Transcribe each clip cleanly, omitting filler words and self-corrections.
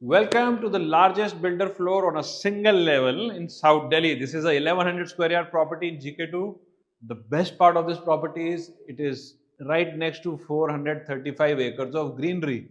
Welcome to the largest builder floor on a single level in South Delhi. This is a 1100 square yard property in GK2. The best part of this property is it is right next to 435 acres of greenery.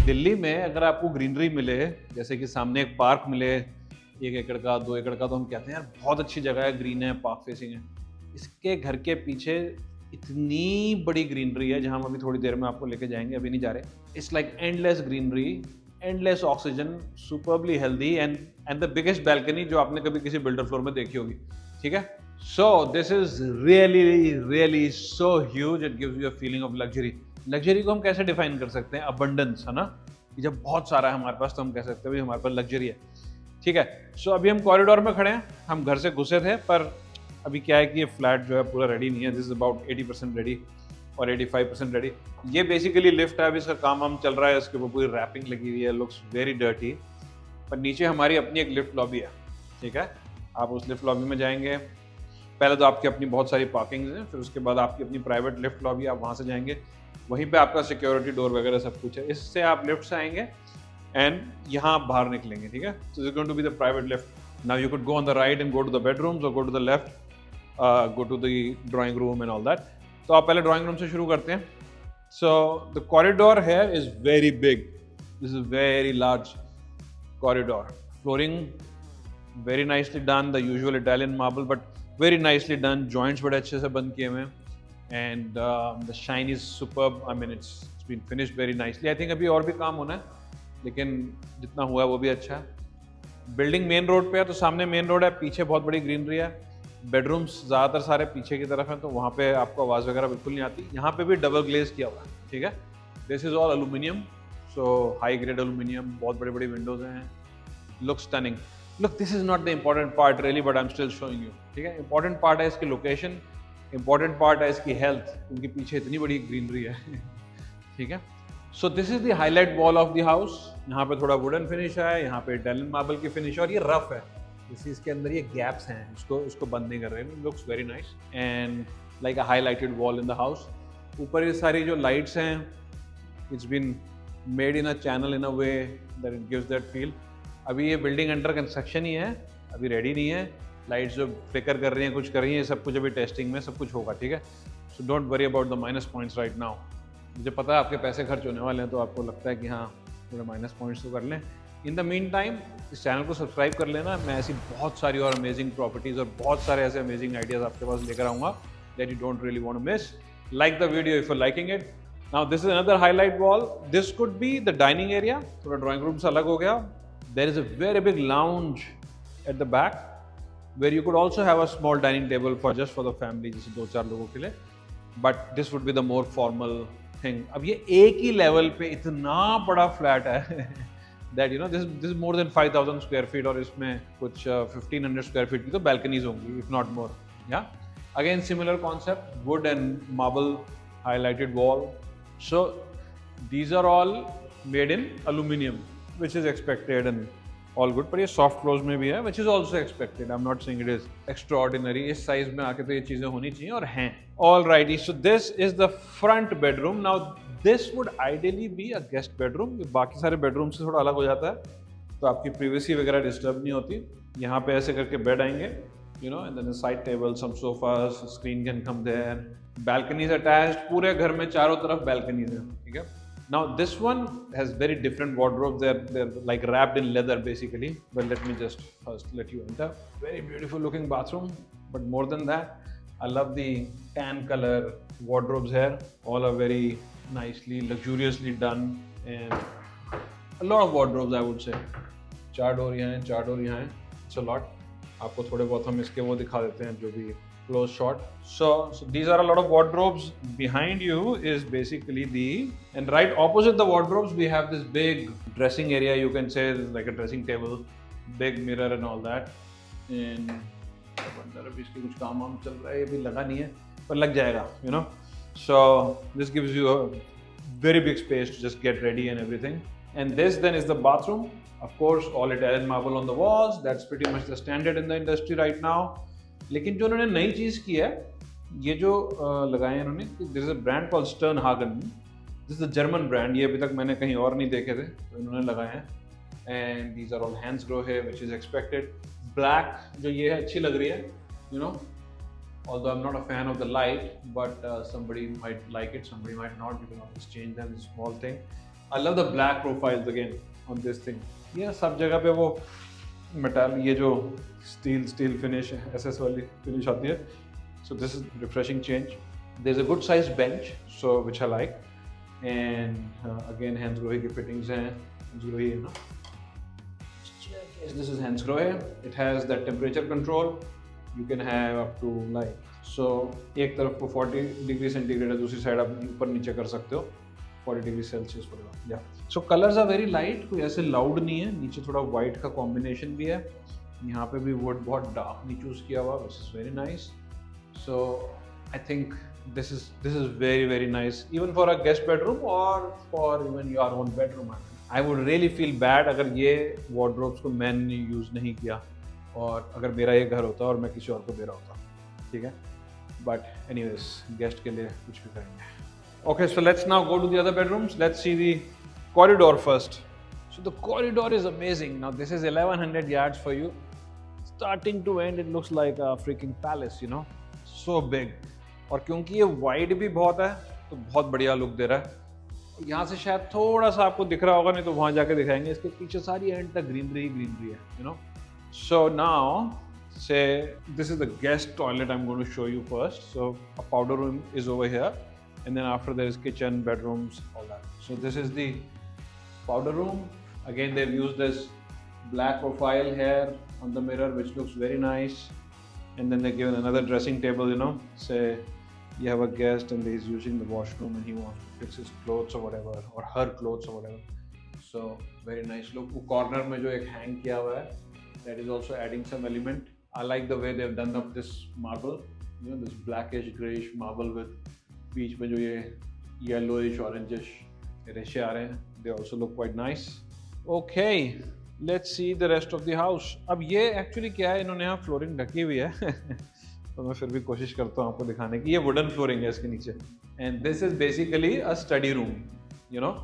Delhi में अगर आपको greenery मिले, जैसे कि सामने एक park मिले 1 एकड़ का 2 एकड़ का, तो हम कहते हैं यार बहुत अच्छी जगह है, ग्रीन है, पार्क फेसिंग है। इसके घर के पीछे इतनी बड़ी ग्रीनरी है, जहां हम अभी थोड़ी देर में आपको लेके जाएंगे, अभी नहीं जा रहे। It's like endless greenery, endless oxygen, superbly healthy and the biggest balcony जो आपने कभी किसी बिल्डर फ्लोर में देखी होगी। ठीक है, सो this is really so huge, it gives you a feeling of luxury. Luxury को हम कैसे डिफाइन कर सकते हैं? अबंडेंस, है ना, कि जब बहुत सारा है हमारे पास तो हम कह सकते हैं हमारे पास लग्जरी है। ठीक है, सो अभी हम कॉरिडोर में खड़े हैं, हम घर से घुसे थे, पर अभी क्या है कि ये फ्लैट जो है पूरा रेडी नहीं है। दिस इज अबाउट 80% रेडी और 85% रेडी। ये बेसिकली लिफ्ट है, अभी इसका काम चल रहा है, इसके ऊपर पूरी रैपिंग लगी हुई है, लुक्स वेरी डर्टी। पर नीचे हमारी अपनी एक लिफ्ट लॉबी है। ठीक है, आप उस लिफ्ट लॉबी में जाएंगे, पहले तो आपकी अपनी बहुत सारी पार्किंग्स हैं, फिर उसके बाद आपकी अपनी प्राइवेट लिफ्ट लॉबी, आप वहाँ से जाएंगे, वहीं पे आपका सिक्योरिटी डोर वगैरह सब कुछ है। इससे आप लिफ्ट से आएंगे एंड यहाँ आप बाहर निकलेंगे। ठीक है, so it's going to be the private lift. Now you could go on the right and go to the bedrooms और go to the left, go to the drawing room and all that. तो आप पहले drawing room से शुरू करते हैं। So the corridor here is very big, this is very large corridor. Flooring very nicely done, the usual Italian marble but very nicely done, joints बड़े अच्छे से बंद किए हुए हैं and the shine is superb. I mean it's been finished very nicely. I think अभी और भी काम होना है, लेकिन जितना हुआ है वो भी अच्छा है। बिल्डिंग मेन रोड पे है, तो सामने मेन रोड है, पीछे बहुत बड़ी ग्रीनरी है। बेडरूम्स ज़्यादातर सारे पीछे की तरफ हैं, तो वहाँ पे आपको आवाज़ वगैरह बिल्कुल नहीं आती। यहाँ पे भी डबल ग्लेज किया हुआ है। ठीक है, this is all aluminium, so high grade aluminium, बहुत बड़ी बड़ी विंडोज़ हैं, look stunning. Look, this is not the important part really, but I am still showing you. ठीक है, इंपॉर्टेंट पार्ट है इसकी लोकेशन, इंपॉर्टेंट पार्ट है इसकी हेल्थ, क्योंकि पीछे इतनी बड़ी ग्रीनरी है। ठीक है, सो this is the highlight wall of the house. यहाँ पे थोड़ा वुडन फिनिश है, यहाँ पे इटालियन मार्बल की फिनिश है, और ये रफ है, इसके अंदर ये गैप्स हैं, इसको बंद नहीं कर रहे हैं। Looks very nice and like a highlighted wall in the house. ऊपर ये सारी जो लाइट्स हैं, it's been made in a channel in a way that it gives that feel. अभी ये बिल्डिंग अंडर कंस्ट्रक्शन ही है, अभी रेडी नहीं है। लाइट्स जो फ्लिकर कर रही हैं, कुछ कर रही हैं, सब कुछ अभी टेस्टिंग में, सब कुछ होगा। ठीक है, so don't worry about the minus points right now. मुझे पता है आपके पैसे खर्च होने वाले हैं, तो आपको लगता है कि हाँ थोड़े माइनस पॉइंट्स तो कर लें। इन द मीन टाइम इस चैनल को सब्सक्राइब कर लेना, मैं ऐसी बहुत सारी और अमेजिंग प्रॉपर्टीज़ और बहुत सारे ऐसे अमेजिंग आइडियाज़ आपके पास लेकर आऊँगा that you don't really want to miss. Like the video if you liking it. Now this is another highlight wall, this could be the dining area, थोड़ा ड्राइंग रूम से अलग हो गया। There is a very big lounge at the back where you could also have a small dining table for just for the family, जैसे 2-4 लोगों के लिए, but this would be the more formal thing. अब ये एक ही level पे इतना बड़ा फ्लैट है that you know this is more than 5,000 square feet, और इसमें कुछ 1,500 square feet की तो balconies होंगी, if not more. Yeah, again similar concept, wood and marble highlighted wall. So these are all made in aluminium, which is expected and all good. पर ये soft close में भी है, which is also expected. I am not saying it is extraordinary, इस size में आके तो ये चीजें होनी चाहिए और हैं। All righty, so this is the front bedroom. Now this would ideally be a guest bedroom. बाकी सारे बेडरूम से थोड़ा अलग हो जाता है, तो आपकी प्रिवेसी वगैरह डिस्टर्ब नहीं होती। यहाँ पे ऐसे करके बेड आएंगे, you know, and then side table, some sofas, screen can come there, balconies attached. पूरे घर में चारों तरफ बैल्कनीज है। ठीक है, Now this one has very different wardrobes. They're like wrapped in leather basically. But let me just first let you enter. Very beautiful looking bathroom. But more than that, I love the tan color wardrobes here. All are very nicely, luxuriously done, and a lot of wardrobes I would say. 4 door यहाँ हैं, 4 door यहाँ हैं. It's a lot. आपको थोड़े बहुत हम इसके वो दिखा देते हैं जो भी close shot. So these are a lot of wardrobes. Behind you is basically and right opposite the wardrobes we have this big dressing area, you can say, like a dressing table, big mirror and all that. And अंदर अभी इसके कुछ काम वाम चल रहा है, ये भी लगा नहीं है पर लग जाएगा, you know. So this gives you a very big space to just get ready and everything. And this then is the bathroom. Of course, all Italian marble on the walls. That's pretty much the standard in the industry right now. लेकिन जो उन्होंने नई चीज़ की है, ये जो लगाए हैं उन्होंने, this is a brand called Sternhagen. This is a German brand. ये अभी तक मैंने कहीं और नहीं देखे थे, तो इन्होंने लगाए हैं. एंड दीज आर ऑल हैंड्सग्रो है, विच इज एक्सपेक्टेड. ब्लैक जो ये है अच्छी लग रही है, you no. Although I'm not a fan of the light, but somebody might like it, somebody might not. You can always change them. It's a small thing. I love the black profiles again on this thing. ये सब जगह पे वो metal, ये जो steel finish है, SS वाली finish आती है. So this is refreshing change. There's a good sized bench, so which I like. And again, Hansgrohe की fittings हैं. Hansgrohe है ना. Yes, this is Hansgrohe. It has that temperature control. You can have up to like, so एक तरफ को 40 degree centigrade है, दूसरी side आप ऊपर नीचे कर सकते हो 40 डिग्री सेल्सियस पर. या सो कलर्स आर वेरी लाइट, कोई ऐसे लाउड नहीं है. नीचे थोड़ा वाइट का कॉम्बिनेशन भी है. यहाँ पे भी वुड बहुत डार्क नहीं चूज किया हुआ, which is very nice. So I think this is very very nice, even for a guest bedroom और for even your own bedroom. I would really feel bad अगर ये वार्डरोब्स को मैंने use नहीं किया और अगर मेरा ये घर होता और मैं किसी और को दे रहा होता, ठीक है. बट एनीवेज, गेस्ट के लिए कुछ भी करेंगे. Okay, so let's now go to the other bedrooms. Let's see the corridor first. So the corridor is amazing. Now this is 1100 yards for you. Starting to end, it looks like a freaking palace, you know. So big. और क्योंकि ये wide भी बहुत है, तो बहुत बढ़िया look दे रहा है. यहाँ से शायद थोड़ा सा आपको दिख रहा होगा, नहीं तो वहाँ जाके दिखाएंगे. इसके पीछे सारी एंड तक ग्रीनरी है, you know. So now, say this is the guest toilet I'm going to show you first. So a powder room is over here. And then after there is kitchen, bedrooms, all that. So this is the powder room. Again, they've used this black profile here on the mirror, which looks very nice. And then they've given another dressing table, you know. Say you have a guest and he's using the washroom and he wants to fix his clothes or whatever, or her clothes or whatever. So very nice look. वो corner में जो एक hang किया हुआ है, that is also adding some element. I like the way they've done up this marble, you know, this blackish grayish marble with बीच में जो ये येलोइश ऑरेंजिश रेशे आ रहे हैं. They also look quite nice. Okay, let's see the rest of the house. अब ये actually क्या है, इन्होंने यहाँ फ्लोरिंग ढकी हुई है तो मैं फिर भी कोशिश करता हूँ आपको दिखाने की. ये वुडन फ्लोरिंग है इसके नीचे. And this is basically a study room, you know.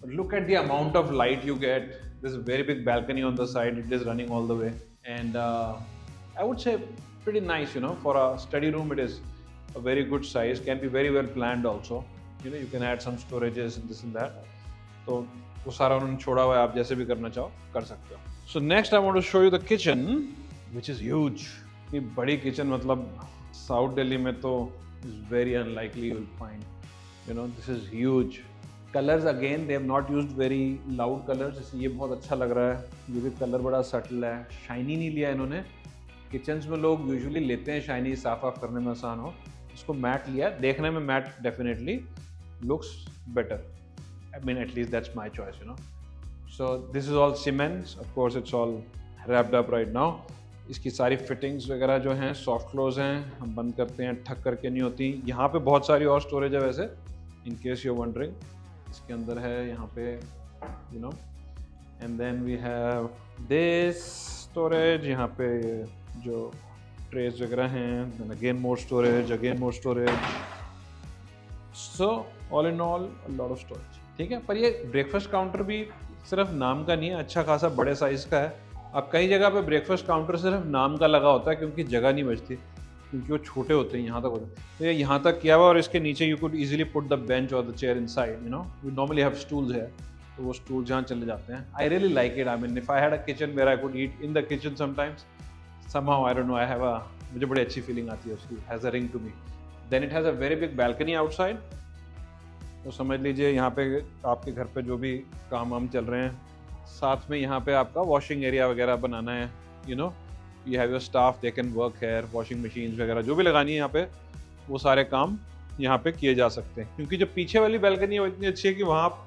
Look at the amount of light you get. This is very big balcony on the side. It is running all the way. And I would say pretty nice, you know. For a study room, it is a very good size. Can be very well planned also. You know, you can add some storages and this and that. तो वो सारा उन्होंने छोड़ा हुआ है, आप जैसे भी करना चाहो कर सकते हो. So next I want to show you the kitchen, which is huge. ये बड़ी किचन, मतलब साउथ दिल्ली में तो is very unlikely you'll find. You know, this is huge. Colors again, they have not used very loud colors. इसलिए ये बहुत अच्छा लग रहा है. ये भी कलर बड़ा सटल है. शाइनी नहीं लिया इन्होंने. किचन्स में लोग यूजुअली लेते हैं शाइनी, साफ करने में आसान हो. इसको मैट लिया. देखने में mat definitely looks better. I mean, at least that's my choice, you know. So this is all cements. Of course, it's all wrapped up right now. इसकी सारी फिटिंग्स वगैरह जो हैं सॉफ्ट क्लोज हैं. हम बंद करते हैं, ठक करके नहीं होती. यहाँ पे बहुत सारी और स्टोरेज है वैसे, इन केस यू वंडरिंग. इसके अंदर है यहाँ पे, you know. And then we have this storage. यहाँ पे जो ट्रेज वगैरह हैं. Then again more storage, again more storage. So all in all, a lot of storage. ठीक है. पर ये ब्रेकफास्ट काउंटर भी सिर्फ नाम का नहीं है, अच्छा खासा बड़े साइज का है. अब कई जगह पे ब्रेकफास्ट काउंटर सिर्फ नाम का लगा होता है क्योंकि जगह नहीं बचती. क्योंकि वो छोटे होते हैं, यहाँ तक होते हैं, तो ये यहाँ तक किया हुआ और इसके नीचे you could easily put the bench और the chair inside, you know, we normally have stools है, तो वो स्टूल्स यहाँ चले जाते हैं। I really like it, I mean if I had a kitchen where I could eat in the kitchen sometimes, somehow I don't know, I have a, मुझे बड़ी अच्छी फीलिंग आती है उसकी, has a ring to me. Then it has a very big balcony outside, तो समझ लीजिए यहाँ पे आपके घर पे जो भी काम वाम चल रहे हैं, साथ में यहाँ पे आपका वॉशिंग एरिया वगैरह बनाना है, you no, you have your staff, they can work here, washing machines वगैरह जो भी लगानी है यहाँ पे, वो सारे काम यहाँ पे किए जा सकते हैं, क्योंकि जो पीछे वाली बैल्कनी है वो इतनी अच्छी है कि वहाँ आप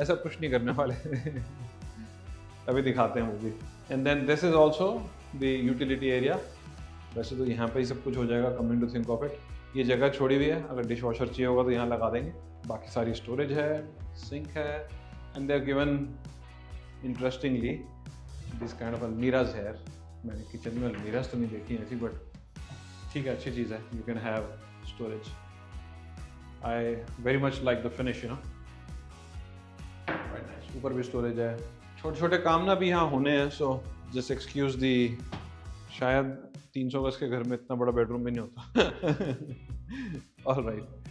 ऐसा कुछ नहीं करने वाले अभी दिखाते हैं वो भी। And then this is also the utility area. वैसे तो यहाँ पे ही सब कुछ हो जाएगा, coming to think of it. ये जगह छोड़ी हुई है, अगर डिश वॉशर चाहिए होगा तो यहाँ लगा देंगे। बाकी सारी स्टोरेज है, सिंक है, and they are given interestingly this kind of almirahs है। मैंने किचन में अलमीराज तो नहीं देखी ऐसी, बट ठीक है, अच्छी चीज़ है, you can have storage. I very much like the finish, you know, ऊपर भी स्टोरेज है। छोटे छोटे काम ना भी यहाँ होने हैं, सो जस्ट एक्सक्यूज दी, शायद 300 गज के घर में इतना बड़ा बेडरूम भी नहीं होता। All right,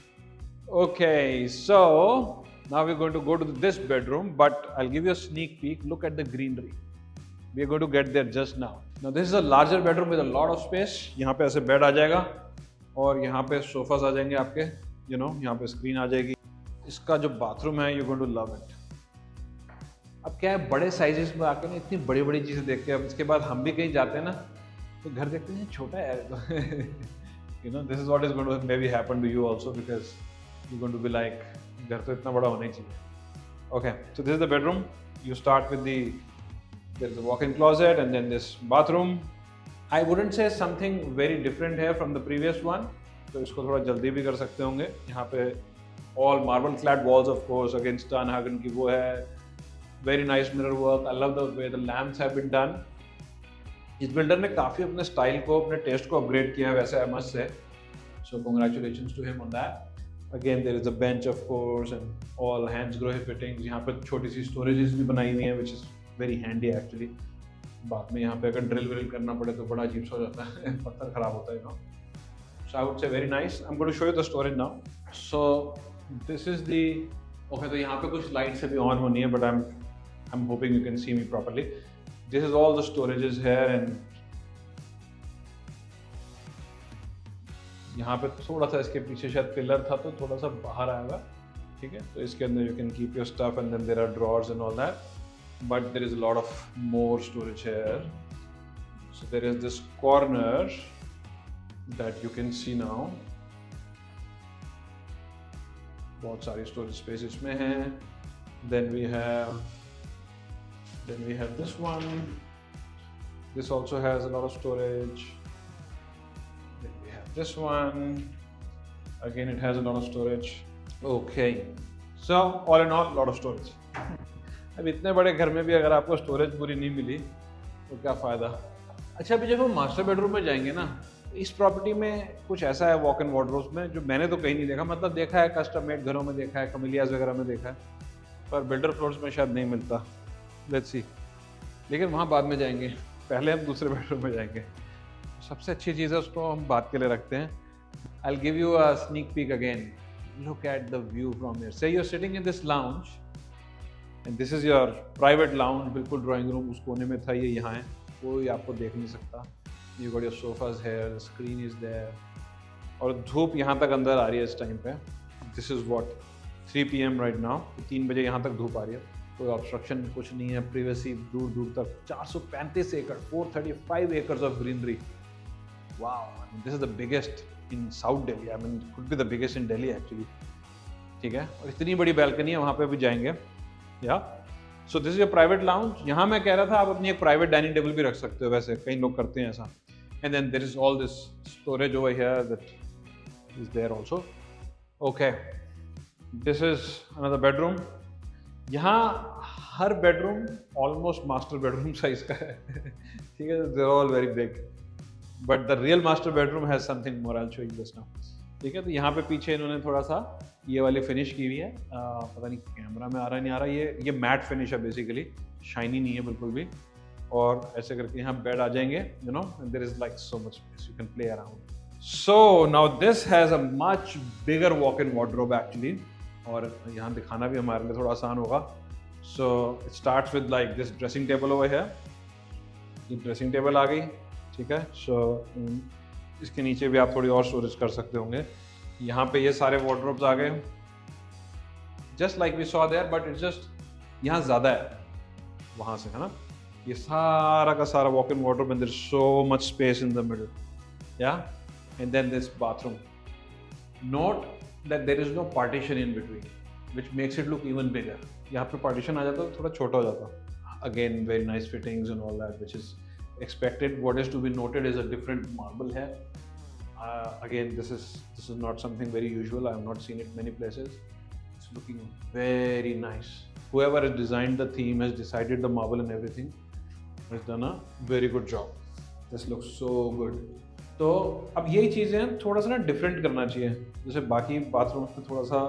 okay, so now we are going to go to this bedroom, but I will give you a sneak peek, look at the greenery. We are going to get there just now. Now this is a larger bedroom with a lot of space. यहाँ पे ऐसे bed आ जाएगा और यहाँ पे sofas आ जाएंगे आपके, you know, यहाँ पे स्क्रीन आ जाएगी। इसका जो बाथरूम है, you going to love it. अब क्या है, बड़े साइजेस में आके ना इतनी बड़ी बड़ी चीज़ें देख के, अब इसके बाद हम भी कहीं जाते हैं ना तो घर देखते हैं छोटा है यार, you know, this is what is going to may be happen to you also, because you going to be like, घर तो इतना बड़ा होना ही चाहिए। Okay, so this is the bedroom. You start with the, there is a walk in closet and then this bathroom. I wouldn't say something very different है from the previous one, तो इसको थोड़ा जल्दी भी कर सकते होंगे। यहाँ पे all marble clad walls of course, again Sternhagen की वो है, very nice mirror work. I love the way the lamps have been done. इस बिल्डर ने काफ़ी अपने स्टाइल को, अपने टेस्ट को अपग्रेड किया है वैसे, I must say. So congratulations to him on that. Again there is a bench of course and all Hansgrohe fittings. यहाँ पे छोटी सी storages भी बनाई हुई हैं, which is very handy actually. बाद में यहाँ पे अगर ड्रिल विल करना पड़े तो बड़ा अजीब सा हो जाता है, पत्थर खराब होता है, you know. So I would say very nice. I'm going to show you the storage now. So this is the, okay, तो यहाँ पे कुछ लाइट्स अभी ऑन होनी है, but I'm hoping you can see me properly. This is all the storages here, and यहाँ पे थोड़ा सा इसके पीछे शायद पिलर था तो थोड़ा सा बाहर आएगा, ठीक है, तो इसके अंदर you can keep your stuff and then there are drawers and all that, but there is a lot of more storage here. So there is this corner that you can see now. बहुत सारी storage space इसमें है. Then we have this one. This also has a lot of storage. Then we have this one. Again, it has a lot of storage. Okay. So all in all, lot of storage. अब इतने बड़े घर में भी अगर आपको storage पूरी नहीं मिली तो क्या फ़ायदा। अच्छा, अभी जब हम मास्टर बेडरूम में जाएंगे ना, इस प्रॉपर्टी में कुछ ऐसा है वॉक एंड वार्डरोब्स में जो मैंने तो कहीं नहीं देखा। मतलब देखा है कस्टम मेड घरों में, देखा है कमिलियाज वगैरह में देखा है, पर बिल्डर फ्लोर्स में शायद नहीं मिलता। लेट्स सी, लेकिन वहाँ बाद में जाएंगे, पहले हम दूसरे बेडरूम में जाएंगे। सबसे अच्छी चीज़ है उसको हम बात के लिए रखते हैं। I will give you a sneak peek again. Look at the view from here. So you are sitting in this lounge and this is your private lounge. बिल्कुल ड्राइंग रूम उस कोने में था, ये यहाँ है, कोई आपको देख नहीं सकता। You got your sofas here, screen is there, और धूप यहाँ तक अंदर आ रही है इस टाइम पे। This is what 3 PM right now. 3 बजे यहाँ तक धूप आ रही है, कोई ऑब्स्ट्रक्शन कुछ नहीं है। प्रिवेसी दूर दूर तक, 435 एकड़, 435 acres of greenery. Wow, this is the biggest in south Delhi. I mean could be the biggest in Delhi actually, ठीक है। और इतनी बड़ी बैल्कनी है, वहाँ पे भी जाएंगे। या सो this is your private lounge. यहाँ मैं कह रहा था आप अपनी एक प्राइवेट डाइनिंग टेबल भी रख सकते हो, वैसे कई लोग करते हैं ऐसा। And then there is all this storage over here that is there also. Okay, this is another bedroom. यहाँ हर bedroom almost master bedroom size का है, ठीक है। They are all very big, but the real master bedroom has something more. I will show you this now, ठीक है। तो यहाँ पे पीछे इन्होंने थोड़ा सा ये वाली फिनिश की हुई है। पता नहीं कैमरा में आ रहा है नहीं आ रहा, ये मैट फिनिश है बेसिकली, शाइनी नहीं है बिल्कुल भी। और ऐसे करके यहाँ बेड आ जाएंगे, you know, there is like so much space, you can play around. So now this has a much bigger walk-in wardrobe actually, और यहाँ दिखाना भी हमारे लिए थोड़ा आसान होगा. So it starts with like this dressing table over here. ये ड्रेसिंग टेबल आ गई, ठीक है. सो इसके नीचे भी आप थोड़ी और स्टोरेज कर सकते होंगे. यहाँ पे ये सारे वार्डरोब्स आ गए, just like we saw there, but it's just यहाँ ज़्यादा है वहाँ से, है ना. ये सारा का सारा walk in wardrobe, and there is so much space in the middle, yeah. And then this bathroom. Note that there is no partition in between, which makes it look even bigger. यहाँ पे partition आ जाता तो थोड़ा छोटा हो जाता. Again, very nice fittings and all that, which is expected. What is to be noted is a different marble here. Again, this is not something very usual. I have not seen it many places. It's looking very nice. Whoever has designed the theme has decided the marble and everything has done a very good job. This looks so good. तो अब यही चीज़ें थोड़ा सा ना different करना चाहिए. जैसे बाकी बाथरूम्स में थोड़ा सा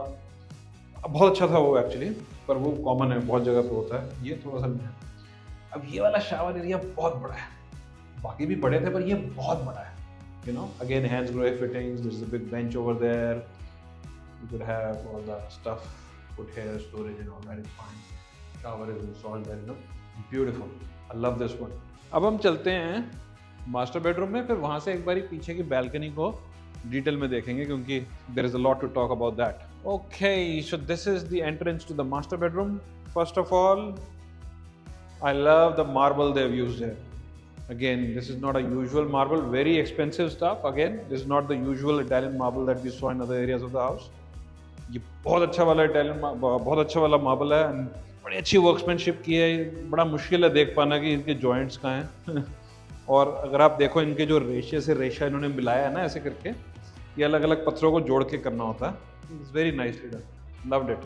बहुत अच्छा था वो एक्चुअली, पर वो कॉमन है, बहुत जगह पे होता है. ये थोड़ा सा नहीं है. अब ये वाला शावर एरिया बहुत बड़ा है. बाकी भी बड़े थे पर ये बहुत बड़ा है. You know, again, Hansgrohe fittings. There's a big bench over there. You could have all the stuff, put hair storage and all that. It's fine. Shower is installed there. You know, beautiful. I love this one. अब हम चलते हैं master bedroom में, फिर वहाँ से एक बारी पीछे की बैल्कनी को डिटेल में देखेंगे, क्योंकि there is a lot to talk about that. Okay, so this is the entrance to the master bedroom. First of all, I love the marble they've used here. Again, this is not a usual marble, very expensive stuff. Again, this is not the usual Italian marble that we saw in other areas of the house. ये बहुत अच्छा वाला बहुत अच्छा वाला marble है, बड़ी अच्छी वर्कमैनशिप की है. बड़ा मुश्किल है देख पाना कि इनके जॉइंट्स कहाँ हैं. और अगर आप देखो इनके जो रेशे से रेशा इन्होंने मिलाया है ना ऐसे करके, ये अलग अलग पत्थरों को जोड़ के करना होता है. It's very nicely done. Loved it.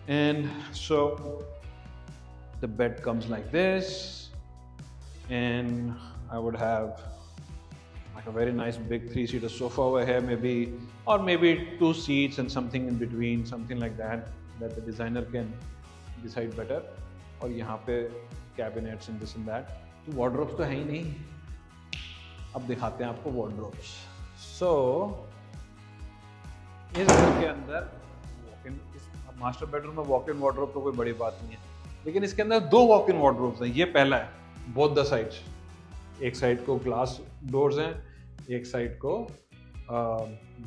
And so the bed comes like this, and I would have like a very nice big 3-seater sofa over here, maybe 2 seats and something in between, something like that the designer can decide better. और यहाँ पे cabinets and this and that. तो wardrobes तो है ही नहीं. अब दिखाते हैं आपको wardrobes. So इस घर के अंदर मास्टर बेडरूम में वॉक इन वार्डरोब तो कोई बड़ी बात नहीं है, लेकिन इसके अंदर 2 वॉक इन वार्डरोब्स हैं. ये पहला है, बोथ द साइड्स. एक साइड को ग्लास डोर्स हैं, एक साइड को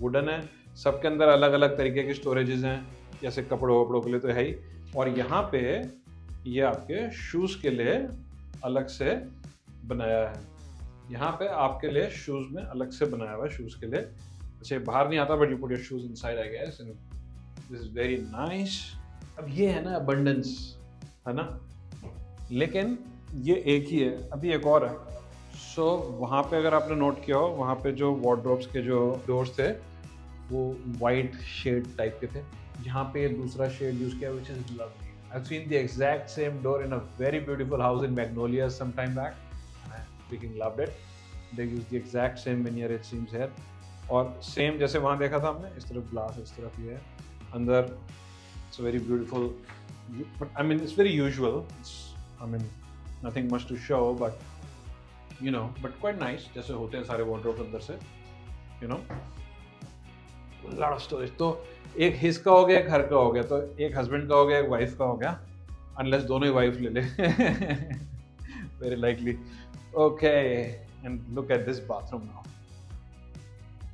वुडन है. सबके अंदर अलग अलग तरीके की स्टोरेजेस हैं, जैसे कपड़ों वपड़ों के लिए तो है ही. और यहाँ पे ये आपके शूज़ के लिए अलग से बनाया है. यहाँ पे आपके लिए शूज़ में अलग से बनाया हुआ है, शूज़ के लिए. अच्छा, बाहर नहीं आता, but you put your shoes inside, I guess. This is very nice. अब ये है ना अबंडेंस, है ना, लेकिन ये एक ही है. अभी एक और है. सो वहाँ पे अगर आपने नोट किया हो, वहाँ पे जो वार्डरोब्स के जो डोर्स थे वो वाइट शेड टाइप के थे. यहाँ पे दूसरा शेड यूज किया, which is lovely. I have seen the exact same door in a very beautiful house in Magnolia some time back. I freaking loved it. They use the exact same veneer it seems here. और सेम जैसे वहाँ देखा था हमने, इस तरफ glass, इस तरफ ये है अंदर. It's very beautiful, but I mean it's very usual. I mean nothing much to show, but you know, but quite nice, जैसे होते हैं सारे वार्डरोब्स अंदर से, you know. Lot of storage. तो एक हिज का हो गया, एक हर का हो गया. तो एक हस्बैंड का हो गया, एक वाइफ का हो गया, अनलेस दोनों ही वाइफ ले ले. Very likely. Okay, and look at this bathroom now.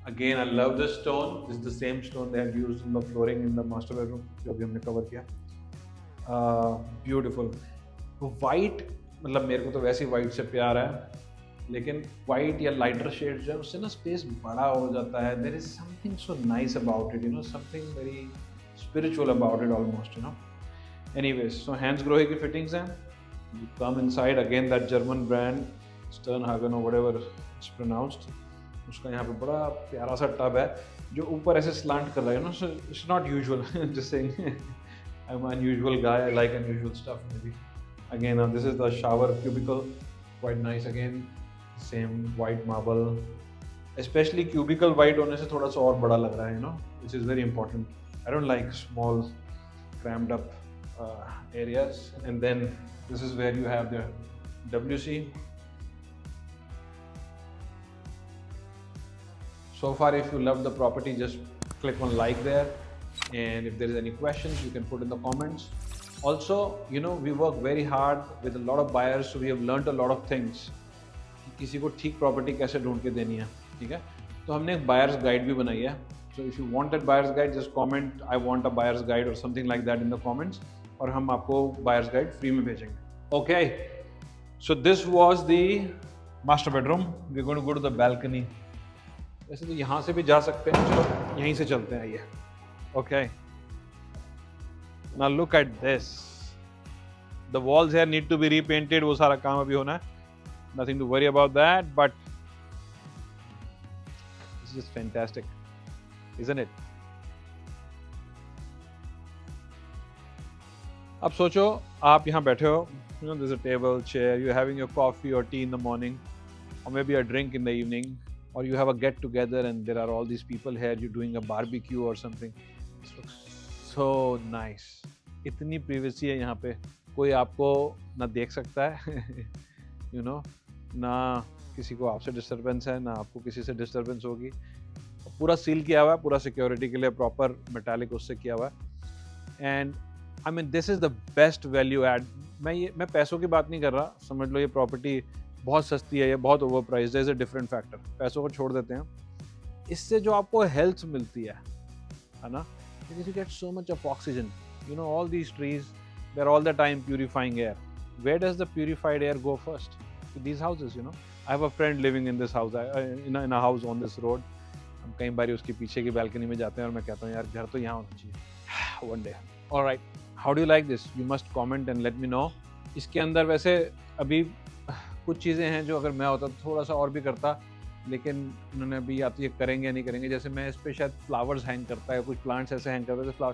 Again, I love this stone. This is the same stone they have used in the flooring in the master bedroom, जो भी हमने cover किया. Beautiful. White, मतलब मेरे को तो वैसे ही white से प्यार है, लेकिन white या lighter shades जो है उससे ना space बड़ा हो जाता है. There is something so nice about it, you know, something very spiritual about it almost, you know. Anyways, so Hansgrohe की fittings हैं. You come inside, again that German brand, Sternhagen or whatever it's pronounced. उसका यहाँ पे बड़ा प्यारा सा tub है जो ऊपर ऐसे स्लांट कर रहा है, so it's not usual. Just saying, I am unusual guy, I like unusual stuff may be. Again this is the shower cubicle, quite nice. Again same white marble, specially cubicle white होने से थोड़ा सा और बड़ा लग रहा है, you know, which is very important. I don't like small crammed up areas. And then this is where you have the WC. So far, if you love the property, just click on like there, and if there is any questions, you can put in the comments. Also, you know, we work very hard with a lot of buyers, so we have learned a lot of things. किसी को ठीक property कैसे ढूंढ के देनी है, ठीक है? तो हमने एक बायर्स गाइड भी बनाई है. So if you want that buyer's guide, just comment I want a buyer's guide or something like that in the comments, और हम आपको बायर्स गाइड फ्री में भेजेंगे. Okay, so this was the master bedroom. We are going to go to the balcony. वैसे तो यहाँ से भी जा सकते हैं, चलो यहीं से चलते हैं. ये okay, now look at this. The walls here need to be repainted. वो सारा काम अभी होना है. Nothing to worry about that, but it's just fantastic, isn't it? अब सोचो आप यहाँ बैठे हो, you know, there's a table, chair, you're having your coffee or tea in the morning, or maybe a drink in the evening, or you have a get together and there are all these people here, you're doing a barbecue or something. This looks so nice. इतनी privacy है यहाँ पे, कोई आपको ना देख सकता है you know, ना किसी को आपसे डिस्टर्बेंस है, ना आपको किसी से डिस्टर्बेंस होगी. पूरा सील किया हुआ है, पूरा सिक्योरिटी के लिए प्रॉपर मेटालिक उससे किया हुआ है. And I mean this is the best value add. मैं पैसों की बात नहीं कर रहा. समझ लो ये प्रॉपर्टी बहुत सस्ती है, ये बहुत ओवर प्राइस्ड है, इज़ अ डिफरेंट फैक्टर. पैसों को छोड़ देते हैं. इससे जो आपको हेल्थ मिलती है ना, because you get so much of oxygen. You know, all these trees they are all the time purifying air. Where does the purified air go first? These houses, you know. I have a friend living in this house, in a house on this road. हम कई बार उसके पीछे की balcony में जाते हैं और मैं कहता हूँ यार घर तो यहाँ होना चाहिए one day. All right, how do you like this? You must comment and let me know. इसके अंदर वैसे अभी कुछ चीज़ें हैं जो अगर मैं होता तो थोड़ा सा और भी करता, लेकिन उन्होंने अभी या तो ये करेंगे या नहीं करेंगे. जैसे मैं इस पर शायद फ्लावर्स हैंग करता है, कुछ प्लांट्स ऐसे हैंग करते हैं,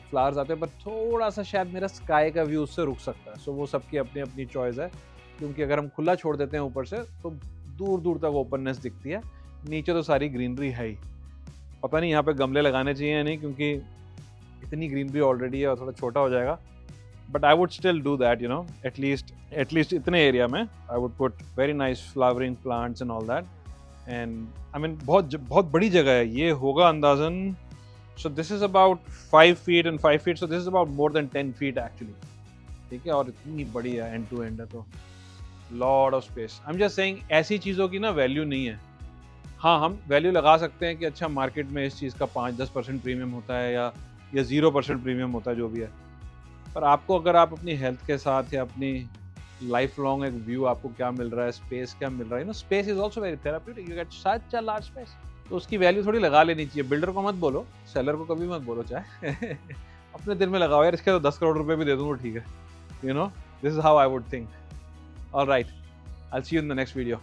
फ्लावर्स आते हैं, पर थोड़ा सा शायद मेरा स्काई का व्यू उससे रुक सकता है. सो वो सबकी अपनी अपनी चॉइस है, क्योंकि अगर हम खुला छोड़ देते हैं ऊपर से तो दूर दूर तक ओपननेस दिखती है. नीचे तो सारी ग्रीनरी है ही. पता नहीं यहाँ पे गमले लगाने चाहिए या नहीं, क्योंकि इतनी ग्रीनरी ऑलरेडी है और थोड़ा छोटा हो जाएगा. But I would still do that, you know, at least इतने एरिया में I would put very nice flowering plants and all that. And I mean बहुत बड़ी जगह है. ये होगा अंदाजन, सो this is about 5 feet and 5 feet, so this is about more than 10 feet actually. ठीक है, और इतनी बड़ी है, एंड टू एंड है, तो lot of space. I am just saying ऐसी चीज़ों की ना वैल्यू नहीं है. हाँ, हम वैल्यू लगा सकते हैं कि अच्छा मार्केट में इस चीज़ का 5-10% प्रीमियम होता है या 0% प्रीमियम होता है, जो भी है. पर आपको अगर आप अपनी हेल्थ के साथ या अपनी लाइफ लॉन्ग एक व्यू आपको क्या मिल रहा है, स्पेस क्या मिल रहा है, you no, space is also very therapeutic. You get such a large space. तो उसकी वैल्यू थोड़ी लगा लेनी चाहिए. बिल्डर को मत बोलो, सेलर को कभी मत बोलो, चाहे अपने दिल में लगाओ यार, इसके तो 10 करोड़ रुपए भी दे दूँ तो ठीक है. You know, this is how I would think. All right, I'll see you in the next video.